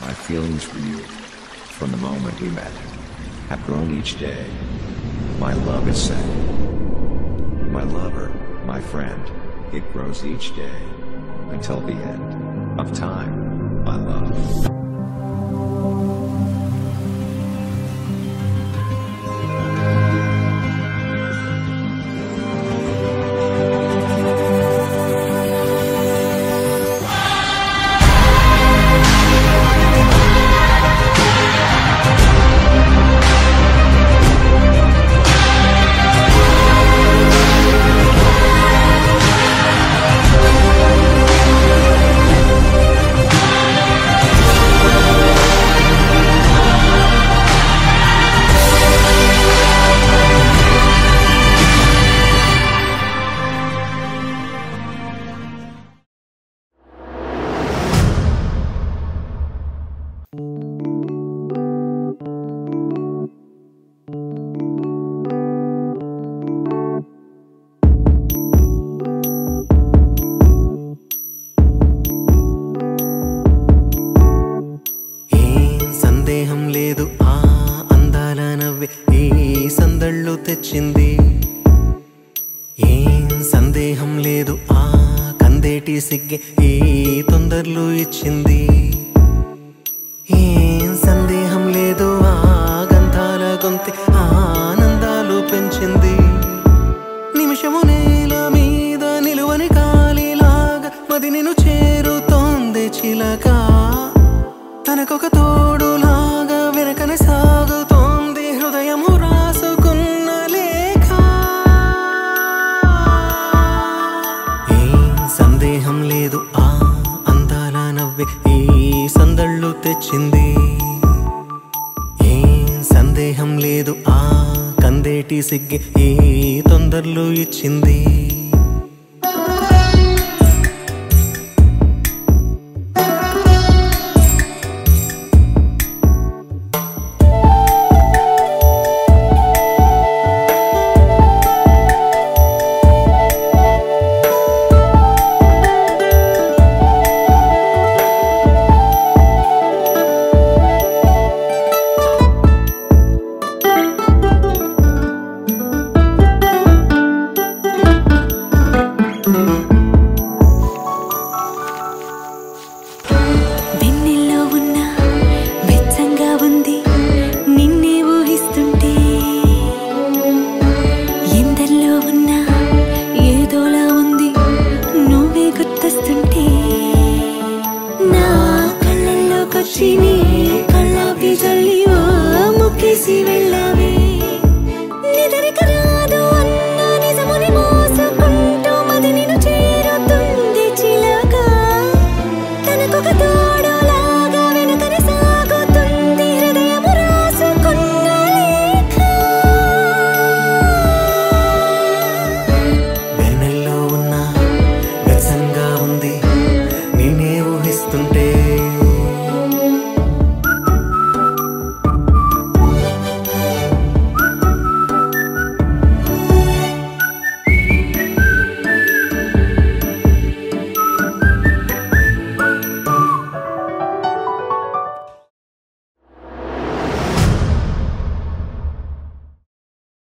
My feelings for you, from the moment we met, have grown each day. My love is set. My lover, my friend, it grows each day, until the end of time, my love. తెచ్చింది ఏం సందేహం లేదు ఆ కందేటి సిగ్గే ఈ తొందరలు ఇచ్చింది ఏం సందేహం లేదు ఆ గంధాల గొంతి ఆనందాలు పెంచింది నిమిషము నేల మీద నిలువని కాలిలాగా మది నిన్ను చేరుతోంది చిలక తనకొక తోడులాగా వెనకనే సాగుతోంది హృదయము రాసుకున్న లేఖ ఏం సందేహం లేదు ఆ అందాల నవ్వే ఈ సందళ్ళు తెచ్చింది ఏం సందేహం లేదు ఆ కందేటి సిగ్గే ఈ తొందరలు ఇచ్చింది కళ్ళాపి జల్లి ముక్కేసి వెళ్ళ